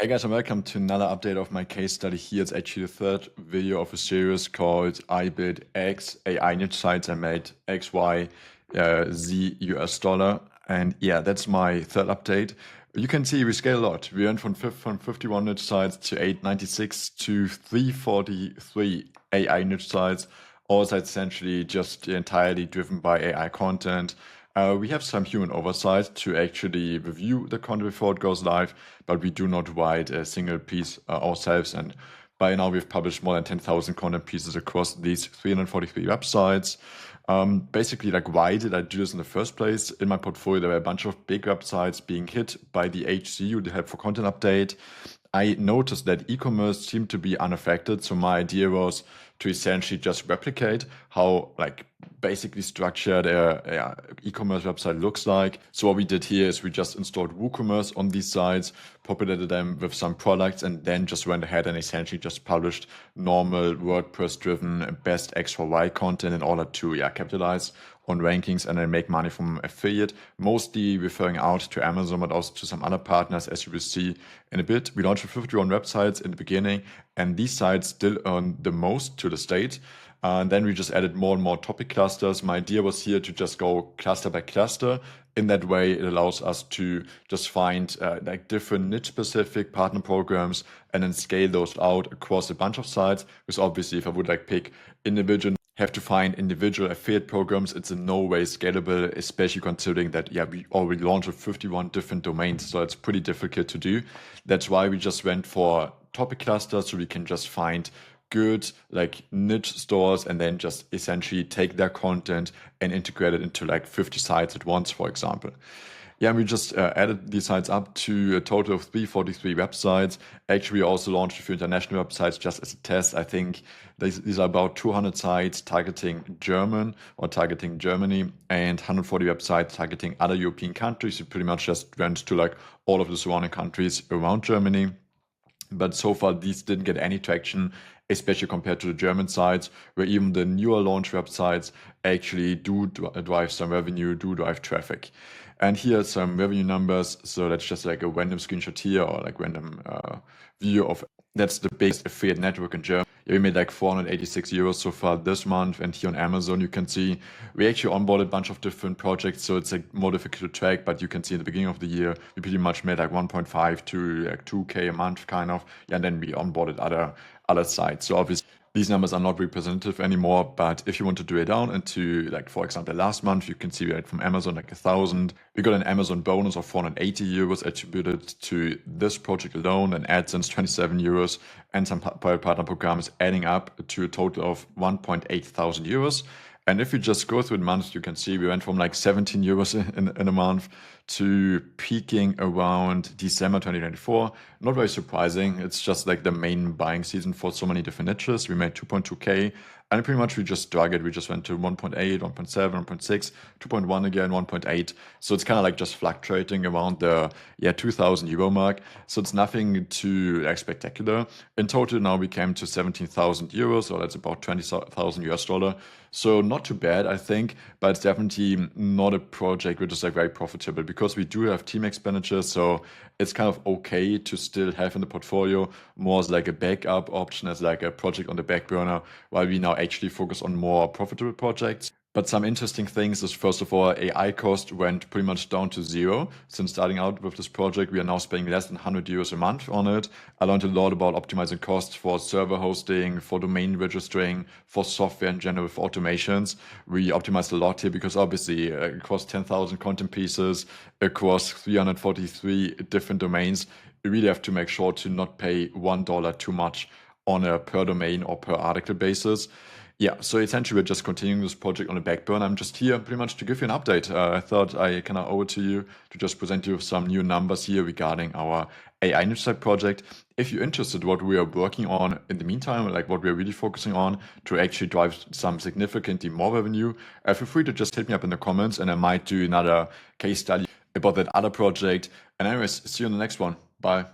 Hey guys, and welcome to another update of my case study here. It's actually the third video of a series called I built X AI niche sites. I made X, Y, Z US dollar. And yeah, that's my third update. You can see we scale a lot. We went from 51 niche sites to 896 to 343 AI niche sites. All sites essentially just entirely driven by AI content. We have some human oversight to actually review the content before it goes live, but we do not write a single piece ourselves. And by now, we've published more than 10,000 content pieces across these 343 websites. Basically, like, why did I do this in the first place? In my portfolio, there were a bunch of big websites being hit by the HCU, the Help for Content update. I noticed that e-commerce seemed to be unaffected. So my idea was to essentially just replicate how basically structured a e-commerce website looks like. So what we did here is we just installed WooCommerce on these sites, populated them with some products, and then just went ahead and essentially just published normal WordPress-driven best X for Y content in order to capitalize on rankings and then make money from affiliate, mostly referring out to Amazon, but also to some other partners, as you will see in a bit. We launched with 51 websites in the beginning, and these sites still earn the most to the state. And then we just added more and more topic clusters. My idea was here to just go cluster by cluster. In that way, it allows us to just find different niche-specific partner programs and then scale those out across a bunch of sites. Because obviously, if I would pick individual, have to find individual affiliate programs, it's in no way scalable, especially considering that we already launched with 51 different domains, so it's pretty difficult to do. That's why we just went for topic clusters, so we can just find good niche stores and then just essentially take their content and integrate it into 50 sites at once, for example. Yeah, we just added these sites up to a total of 343 websites. Actually, we also launched a few international websites just as a test. I think these are about 200 sites targeting German or targeting Germany and 140 websites targeting other European countries. We pretty much just went to all of the surrounding countries around Germany. But so far, these didn't get any traction, especially compared to the German sites, where even the newer launch websites actually do drive some revenue, do drive traffic. And here are some revenue numbers. So that's just a random screenshot here, or random view of that's the biggest affiliate network in Germany. We made 486 euros so far this month. And here on Amazon, you can see we actually onboarded a bunch of different projects. So it's more difficult to track, but you can see at the beginning of the year, we pretty much made 1.5 to 2K a month kind of. And then we onboarded other sites. So obviously, these numbers are not representative anymore, but if you want to drill down into, for example, last month, you can see we had from Amazon 1,000. We got an Amazon bonus of 480 euros attributed to this project alone, and AdSense 27 euros, and some private partner programs adding up to a total of 1.8 thousand euros. And if you just go through the months, you can see we went from 17 euros in a month to peaking around December 2024. Not very surprising. It's just the main buying season for so many different niches. We made 2.2K, and pretty much we just drug it. We just went to 1.8, 1.7, 1.6, 2.1 again, 1.8. So it's kind of just fluctuating around the 2,000 euro mark. So it's nothing too spectacular. In total, now we came to 17,000 euros, so that's about 20,000 US dollar. So not too bad, I think, but it's definitely not a project which is very profitable, because we do have team expenditures. So it's kind of okay to still have in the portfolio more as a backup option, as a project on the back burner, while we now actually focus on more profitable projects. But some interesting things is, first of all, AI cost went pretty much down to zero. Since starting out with this project, we are now spending less than 100 euros a month on it. I learned a lot about optimizing costs for server hosting, for domain registering, for software in general, for automations. We optimized a lot here because obviously across 10,000 content pieces, across 343 different domains, you really have to make sure to not pay $1 too much on a per domain or per article basis. Yeah, so essentially we're just continuing this project on the back burner. I'm just here pretty much to give you an update. I thought I kind of owe it to you to just present you with some new numbers here regarding our AI niche site project. If you're interested what we are working on in the meantime, what we're really focusing on to actually drive some significantly more revenue, feel free to just hit me up in the comments, and I might do another case study about that other project. And anyways, see you in the next one. Bye.